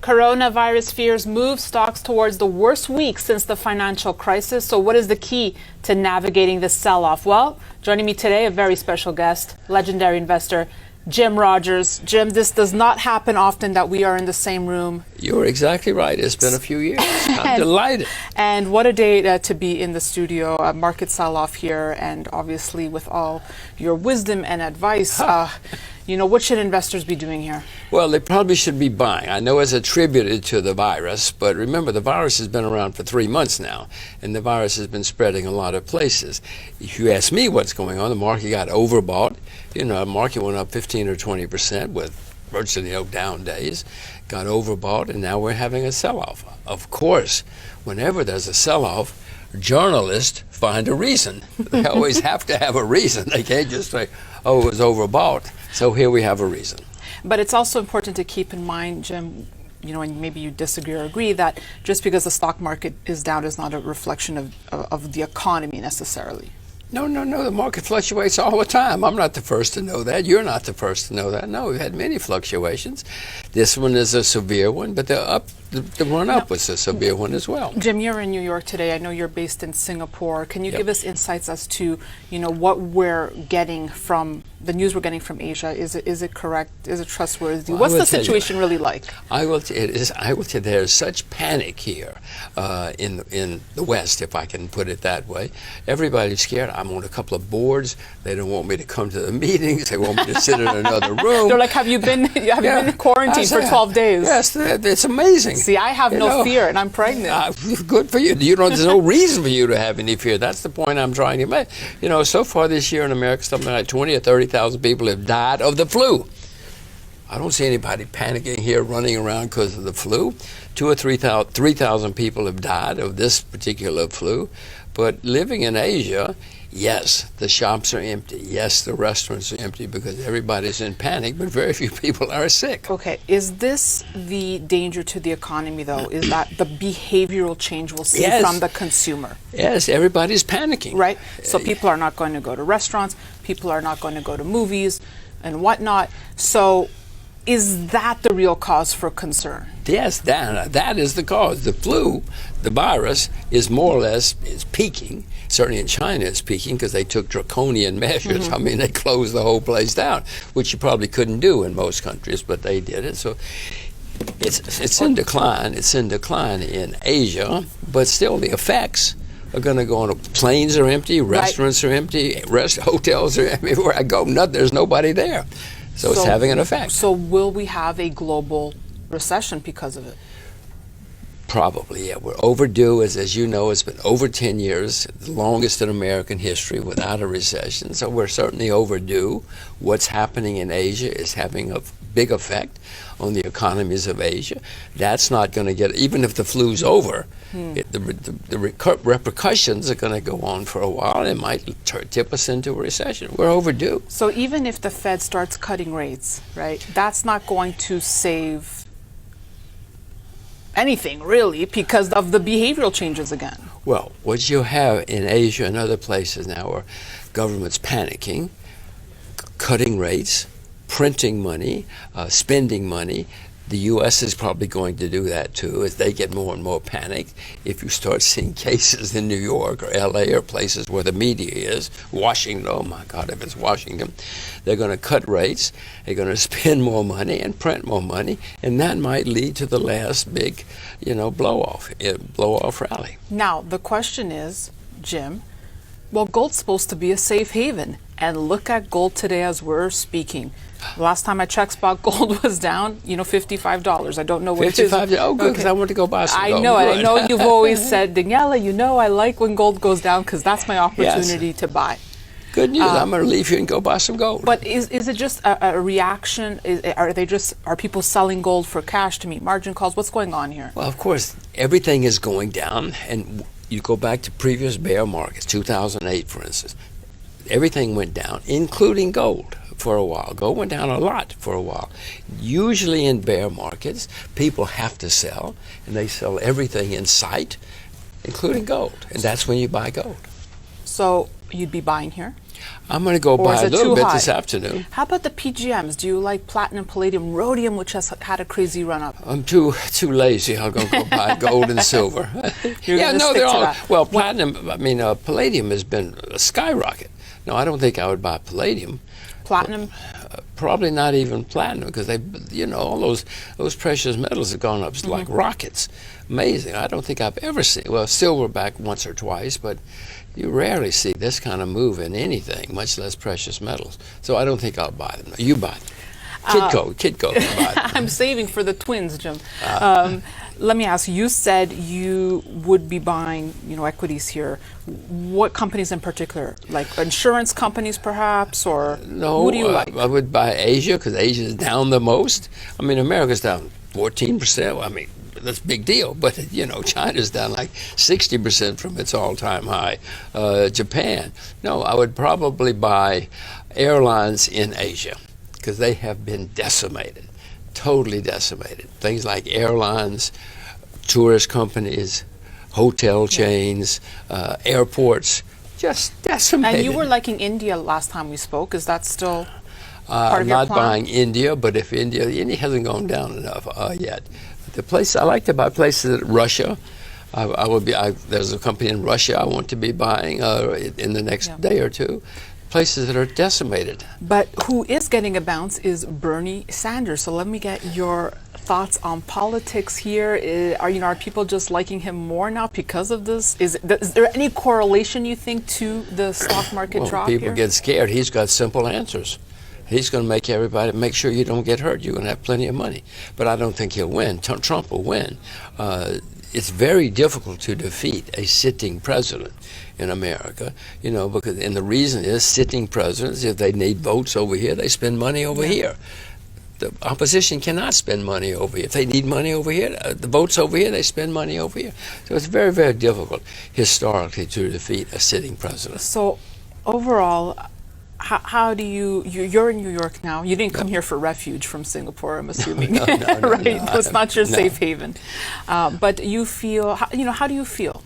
Coronavirus fears move stocks towards the worst week since the financial crisis. So what is the key to navigating this sell-off? Well, joining me today, a very special guest, legendary investor, Jim Rogers. Jim, this does not happen often that we are in the same room. You're exactly right. It's been a few years. I'm delighted. And what a day to be in the studio, a market sell-off here, and obviously with all your wisdom and advice, what should investors be doing here? Well, they probably should be buying. I know it's attributed to the virus, but remember, the virus has been around for 3 months now, and the virus has been spreading a lot of places. If you ask me what's going on, the market got overbought. The market went up 15 or 20% with virtually no down days, got overbought, and now we're having a sell-off. Of course, whenever there's a sell-off, journalists find a reason. They always have to have a reason. They can't just say, oh, it was overbought. So here we have a reason. But it's also important to keep in mind, Jim, and maybe you disagree or agree, that just because the stock market is down is not a reflection of the economy necessarily. No. The market fluctuates all the time. I'm not the first to know that. You're not the first to know that. No, we've had many fluctuations. This one is a severe one, but the run-up was a severe one as well. Jim, you're in New York today. I know you're based in Singapore. Can you give us insights as to, what we're getting from the news we're getting from Asia? Is it correct? Is it trustworthy? Well, what's the situation really like? I will tell you, there's such panic here in the West, if I can put it that way. Everybody's scared. I'm on a couple of boards. They don't want me to come to the meetings. They want me to sit in another room. They're like, have you been in quarantine for 12 days? Yes, it's amazing. See, I have no fear, and I'm pregnant. Good for you. There's no reason for you to have any fear. That's the point I'm trying to make. So far this year in America, something like 20 or 30,000 people have died of the flu. I don't see anybody panicking here, running around because of the flu. 2,000 or 3,000 people have died of this particular flu. But living in Asia, yes, the shops are empty. Yes, the restaurants are empty because everybody's in panic, but very few people are sick. Okay, is this the danger to the economy, though? Is that the behavioral change we'll see from the consumer? Yes, everybody's panicking. Right? So people are not going to go to restaurants, people are not going to go to movies and whatnot. So is that the real cause for concern? Yes, that is the cause. The flu, the virus, is more or less peaking. Certainly in China it's peaking because they took draconian measures. I mean, they closed the whole place down, which you probably couldn't do in most countries, but they did it. So it's in decline. It's in decline in Asia, but still the effects are going to go on. Planes are empty, restaurants are empty, hotels are empty. Everywhere I go, there's nobody there. So it's having an effect. So will we have a global recession because of it? Probably, yeah. We're overdue. As you know, it's been over 10 years, the longest in American history without a recession. So we're certainly overdue. What's happening in Asia is having a big effect on the economies of Asia. That's not going to get, even if the flu's over, the repercussions are going to go on for a while. It might tip us into a recession. We're overdue. So even if the Fed starts cutting rates, right, that's not going to save anything, really, because of the behavioral changes again. Well, what you have in Asia and other places now are governments panicking, cutting rates, printing money, spending money. The U.S. is probably going to do that too as they get more and more panicked. If you start seeing cases in New York or L.A. or places where the media is, Washington, oh my God, if it's Washington, they're going to cut rates, they're going to spend more money and print more money, and that might lead to the last big, blow-off rally. Now, the question is, Jim, well, gold's supposed to be a safe haven, and look at gold today as we're speaking. Last time I checked, spot gold was down, $55. I don't know what it is. $55? Oh, good, because I want to go buy some gold. I know you've always said, Daniela, I like when gold goes down because that's my opportunity to buy. Good news. I'm going to leave you and go buy some gold. But is it just a reaction? Are people selling gold for cash to meet margin calls? What's going on here? Well, of course, everything is going down, and you go back to previous bear markets, 2008, for instance. Everything went down, including gold. For a while. Gold went down a lot for a while. Usually in bear markets, people have to sell, and they sell everything in sight, including gold. And that's when you buy gold. So you'd be buying here? I'm going to go Or buy is a it little too bit high? this afternoon. How about the PGMs? Do you like platinum, palladium, rhodium, which has had a crazy run up? I'm too lazy. I'm going to go buy gold and silver. You're gonna stick to that. Well, platinum, palladium has been a skyrocket. No, I don't think I would buy palladium. Platinum? Probably not even platinum, because all those precious metals have gone up like rockets. Amazing. I don't think I've ever seen, well, silver back once or twice, but you rarely see this kind of move in anything, much less precious metals. So I don't think I'll buy them. You buy them. Kitco can buy them. I'm saving for the twins, Jim. Let me ask you said you would be buying, equities here. What companies in particular? Like insurance companies, perhaps, or no? Who do you like? I would buy Asia, because Asia is down the most. America's down 14%. That's a big deal. But China's down like 60% from its all-time high. Japan. No, I would probably buy airlines in Asia, because they have been decimated. Totally decimated. Things like airlines, tourist companies, hotel chains, airports, just decimated. And you were liking India last time we spoke. Is that still part of your I'm not plan? buying India, but if India hasn't gone down enough yet. The place I like to buy places in Russia. There's a company in Russia I want to be buying in the next day or two. Places that are decimated. But who is getting a bounce is Bernie Sanders. So let me get your thoughts on politics here. Are people just liking him more now because of this? Is there any correlation, you think, to the stock market drop people here? get scared. He's got simple answers. He's going to make everybody make sure you don't get hurt. You're going to have plenty of money. But I don't think he'll win. Trump will win. It's very difficult to defeat a sitting president in America, because, and the reason is sitting presidents, if they need votes over here, they spend money over here. The opposition cannot spend money over here. If they need money over here, the votes over here, they spend money over here. So it's very, very difficult historically to defeat a sitting president. So overall, how do you're in New York now. You didn't come here for refuge from Singapore, I'm assuming. No, right? no, It's not your no. safe haven. But you feel, how do you feel?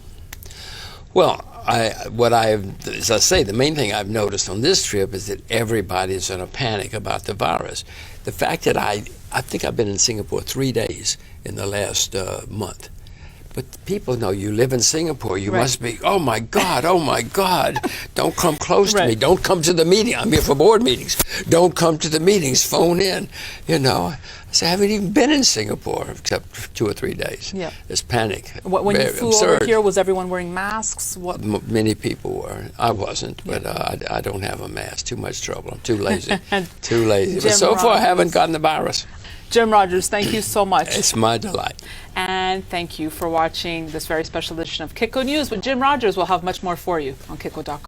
Well, as I say, the main thing I've noticed on this trip is that everybody's in a panic about the virus. The fact that I think I've been in Singapore 3 days in the last month. But people know you live in Singapore. You must be, oh my God, don't come close to me. Don't come to the meeting. I'm here for board meetings. Don't come to the meetings. Phone in. I say, I haven't even been in Singapore except 2 or 3 days. Yeah. There's panic. When you flew absurd. over here, was everyone wearing masks? Many people were. I wasn't, but I don't have a mask. Too much trouble. I'm too lazy. Too lazy. But so far, I haven't gotten the virus. Jim Rogers, thank you so much. It's my delight. And thank you for watching this very special edition of Kitco News with Jim Rogers. We'll have much more for you on Kitco.com.